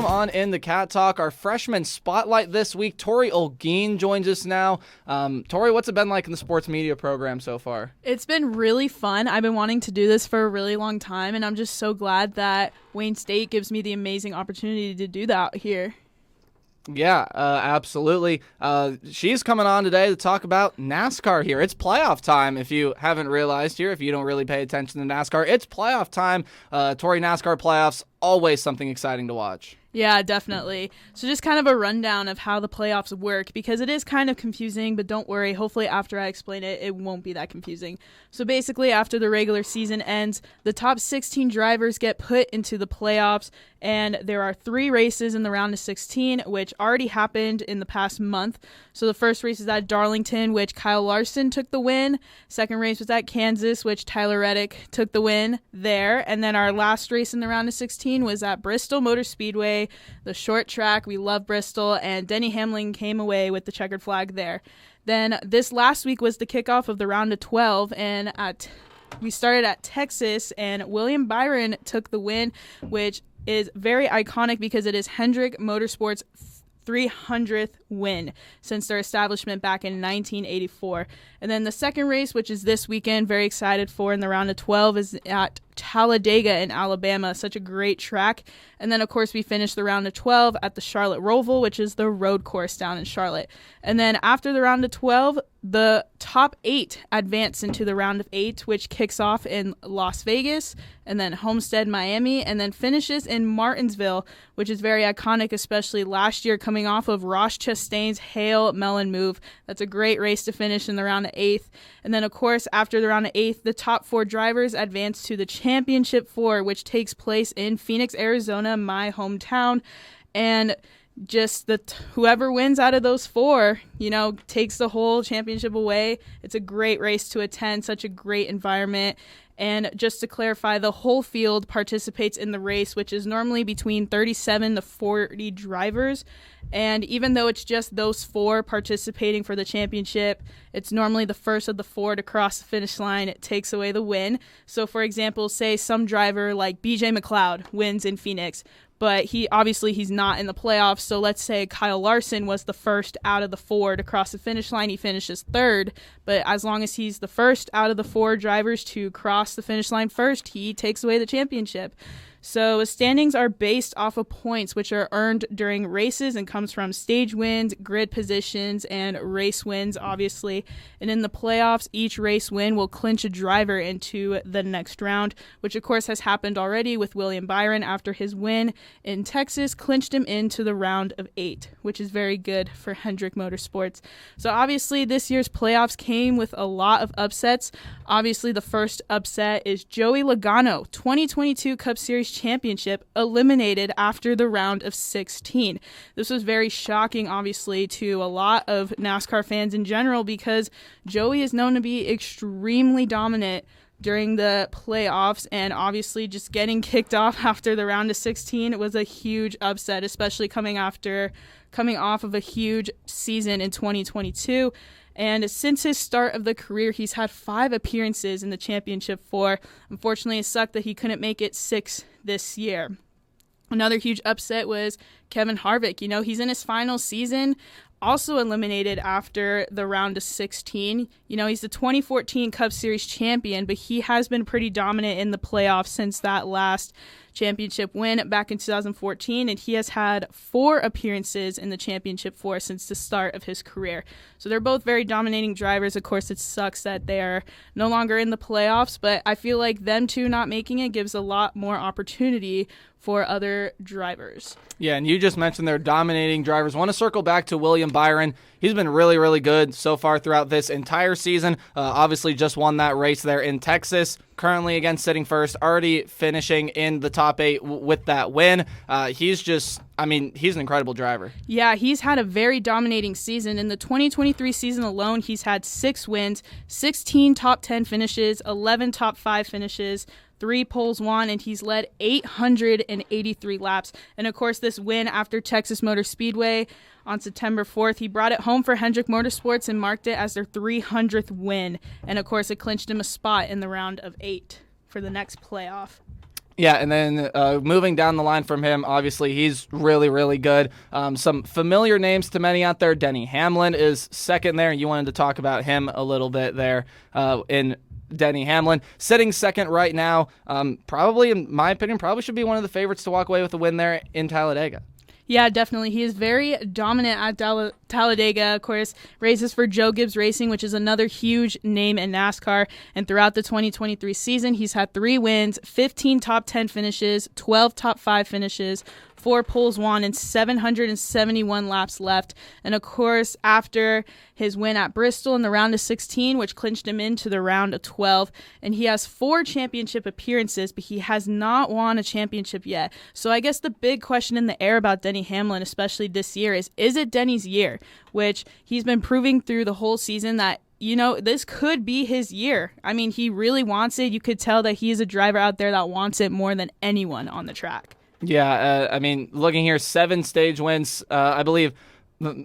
welcome on in the Cat Talk. Our freshman spotlight this week, Tori Olguin joins us now. Tori, what's it been like in the sports media program so far? It's been really fun. I've been wanting to do this for a really long time, and I'm just so glad that Wayne State gives me the amazing opportunity to do that here. Yeah, absolutely. She's coming on today to talk about NASCAR here. It's playoff time, if you haven't realized here, if you don't really pay attention to NASCAR. It's playoff time. Tori, NASCAR playoffs, always something exciting to watch. Yeah, definitely. So just kind of a rundown of how the playoffs work, because it is kind of confusing, but don't worry. Hopefully after I explain it, it won't be that confusing. So basically after the regular season ends, the top 16 drivers get put into the playoffs, and there are 3 races in the round of 16, which already happened in the past month. So the first race is at Darlington, which Kyle Larson took the win. Second race was at Kansas, which Tyler Reddick took the win there. And then our last race in the round of 16 was at Bristol Motor Speedway, the short track. We love Bristol, and Denny Hamlin came away with the checkered flag there. Then this last week was the kickoff of the round of 12, and we started at Texas, and William Byron took the win, which is very iconic because it is Hendrick Motorsports' 300th win since their establishment back in 1984. And then the second race, which is this weekend, very excited for in the round of 12, is at Talladega in Alabama. Such a great track. And then, of course, we finished the round of 12 at the Charlotte Roval, which is the road course down in Charlotte. And then after the round of 12, the top 8 advance into the round of 8, which kicks off in Las Vegas, and then Homestead, Miami, and then finishes in Martinsville, which is very iconic, especially last year coming off of Ross Chastain's Hail Melon move. That's a great race to finish in the round of 8th. And then, of course, after the round of 8th, the top 4 drivers advance to the Championship 4, which takes place in Phoenix, Arizona, my hometown. And just whoever wins out of those 4, takes the whole championship away. It's a great race to attend, such a great environment. And just to clarify, the whole field participates in the race, which is normally between 37 to 40 drivers. And even though it's just those 4 participating for the championship, it's normally the first of the 4 to cross the finish line. It takes away the win. So, for example, say some driver like BJ McLeod wins in Phoenix, but he's not in the playoffs. So let's say Kyle Larson was the first out of the 4 to cross the finish line. He finishes 3rd, but as long as he's the first out of the 4 drivers to cross the finish line first, he takes away the championship. So standings are based off of points, which are earned during races and comes from stage wins, grid positions, and race wins, obviously. And in the playoffs, each race win will clinch a driver into the next round, which of course has happened already with William Byron after his win in Texas, clinched him into the round of 8, which is very good for Hendrick Motorsports. So obviously this year's playoffs came with a lot of upsets. Obviously the first upset is Joey Logano, 2022 Cup Series championship, eliminated after the round of 16. This was very shocking, obviously, to a lot of NASCAR fans in general, because Joey is known to be extremely dominant during the playoffs, and obviously just getting kicked off after the round of 16 was a huge upset, especially coming off of a huge season in 2022. And since his start of the career, he's had 5 appearances in the championship 4. Unfortunately, it sucked that he couldn't make it 6 this year. Another huge upset was Kevin Harvick. He's in his final season, also eliminated after the round of 16. He's the 2014 Cup Series champion, but he has been pretty dominant in the playoffs since that last championship win back in 2014, and he has had 4 appearances in the championship 4 since the start of his career. So they're both very dominating drivers. Of course, it sucks that they are no longer in the playoffs, but I feel like them two not making it gives a lot more opportunity for other drivers. Yeah, and you just mentioned they're dominating drivers. I want to circle back to William Byron. He's been really, really good so far throughout this entire season. Obviously just won that race there in Texas. Currently, again, sitting first, already finishing in the top 8 with that win. He's an incredible driver. Yeah, he's had a very dominating season. In the 2023 season alone, he's had 6 wins, 16 top 10 finishes, 11 top 5 finishes, 3 poles won, and he's led 883 laps. And of course, this win after Texas Motor Speedway on September 4th, he brought it home for Hendrick Motorsports and marked it as their 300th win. And of course, it clinched him a spot in the round of 8 for the next playoff. Yeah, and then moving down the line from him, obviously he's really, really good. Some familiar names to many out there. Denny Hamlin is second there. You wanted to talk about him a little bit there in Denny Hamlin. Sitting second right now, probably, in my opinion, probably should be one of the favorites to walk away with a win there in Talladega. Yeah, definitely. He is very dominant at Talladega. Of course, races for Joe Gibbs Racing, which is another huge name in NASCAR. And throughout the 2023 season, he's had 3 wins, 15 top 10 finishes, 12 top 5 finishes, 4 poles won, and 771 laps left. And of course, after his win at Bristol in the round of 16, which clinched him into the round of 12, and he has 4 championship appearances, but he has not won a championship yet. So I guess the big question in the air about Denny Hamlin, especially this year, is it Denny's year? Which he's been proving through the whole season that, you know, this could be his year. I mean, he really wants it. You could tell that he is a driver out there that wants it more than anyone on the track. Yeah, I mean, looking here, 7 stage wins, I believe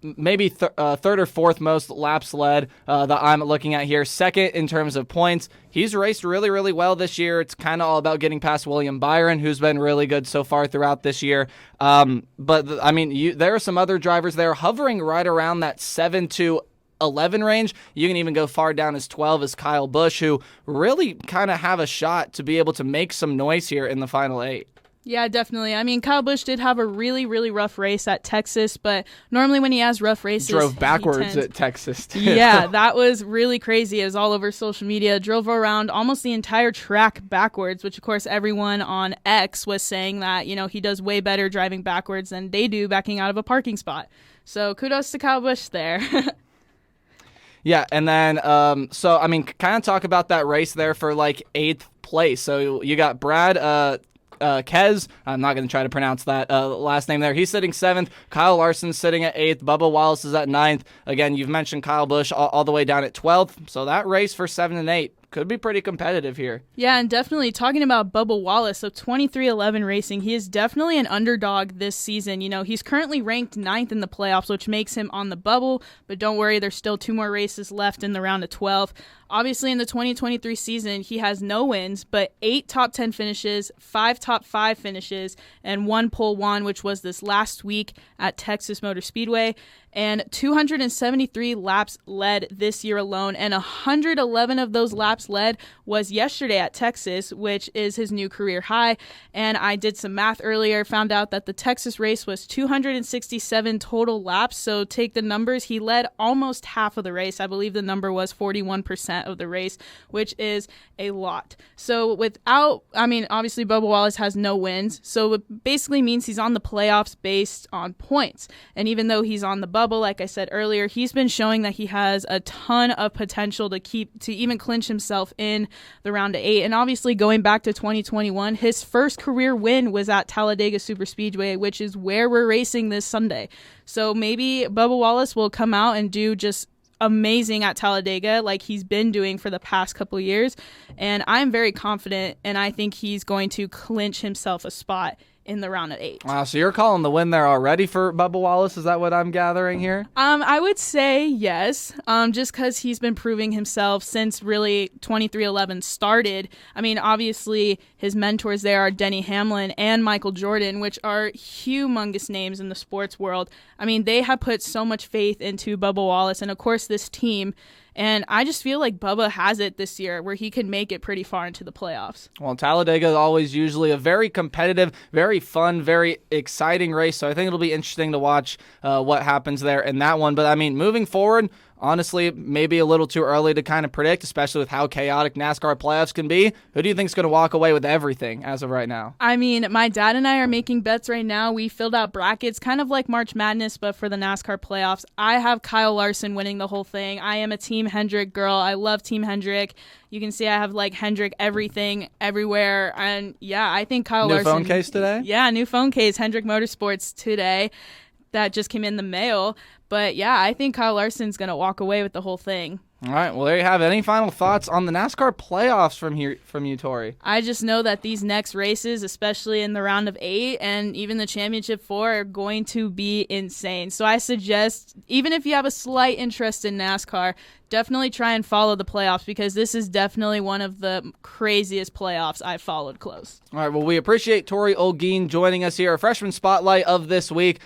maybe third or fourth most laps led that I'm looking at here. Second in terms of points. He's raced really, really well this year. It's kind of all about getting past William Byron, who's been really good so far throughout this year. I mean, there are some other drivers there hovering right around that 7 to 11 range. You can even go far down as 12 as Kyle Busch, who really kind of have a shot to be able to make some noise here in the final 8. Yeah, definitely. I mean, Kyle Busch did have a really, really rough race at Texas, but normally when he has rough races, drove backwards at Texas, too. Yeah, that was really crazy. It was all over social media. Drove around almost the entire track backwards, which, of course, everyone on X was saying that, you know, he does way better driving backwards than they do backing out of a parking spot. So kudos to Kyle Busch there. Yeah, and then, so, I mean, kind of talk about that race there for, like, 8th place. So you got Brad Kez, I'm not going to try to pronounce that last name there. He's sitting 7th. Kyle Larson's sitting at 8th. Bubba Wallace is at 9th. Again, you've mentioned Kyle Busch all the way down at 12th. So that race for 7 and 8 could be pretty competitive here. Yeah, and definitely talking about Bubba Wallace of 2311 Racing, he is definitely an underdog this season. You know, he's currently ranked 9th in the playoffs, which makes him on the bubble, but don't worry, there's still 2 more races left in the round of 12. Obviously, in the 2023 season, he has no wins, but 8 top 10 finishes, 5 top 5 finishes, and 1 pole won, which was this last week at Texas Motor Speedway, and 273 laps led this year alone, and 111 of those laps led was yesterday at Texas, which is his new career high. And I did some math earlier, found out that the Texas race was 267 total laps, so take the numbers. He led almost half of the race. I believe the number was 41% of the race, which is a lot. So obviously Bubba Wallace has no wins, so it basically means he's on the playoffs based on points. And even though he's on the bubble, like I said earlier, he's been showing that he has a ton of potential to even clinch himself in the round of 8. And obviously going back to 2021, his first career win was at Talladega Superspeedway, which is where we're racing this Sunday. So maybe Bubba Wallace will come out and do just amazing at Talladega like he's been doing for the past couple years, and I'm very confident, and I think he's going to clinch himself a spot in the round of 8. Wow, so you're calling the win there already for Bubba Wallace? Is that what I'm gathering here? I would say yes, just because he's been proving himself since really 2311 started. I mean, obviously, his mentors there are Denny Hamlin and Michael Jordan, which are humongous names in the sports world. I mean, they have put so much faith into Bubba Wallace, and of course, this team. And I just feel like Bubba has it this year where he can make it pretty far into the playoffs. Well, Talladega is always usually a very competitive, very fun, very exciting race. So I think it'll be interesting to watch what happens there in that one. But, I mean, moving forward, honestly, maybe a little too early to kind of predict, especially with how chaotic NASCAR playoffs can be. Who do you think is going to walk away with everything as of right now? I mean, my dad and I are making bets right now. We filled out brackets, kind of like March Madness, but for the NASCAR playoffs. I have Kyle Larson winning the whole thing. I am a Team Hendrick girl. I love Team Hendrick. You can see I have like Hendrick everything, everywhere. And yeah, I think Kyle Larson. New phone case today? Yeah, new phone case, Hendrick Motorsports today. that just came in the mail. But yeah, I think Kyle Larson's going to walk away with the whole thing. All right, well, there you have it. Any final thoughts on the NASCAR playoffs from you, Tori? I just know that these next races, especially in the round of 8 and even the championship 4, are going to be insane. So I suggest, even if you have a slight interest in NASCAR, definitely try and follow the playoffs, because this is definitely one of the craziest playoffs I've followed close. All right, well, we appreciate Tori Olguin joining us here, our freshman spotlight of this week.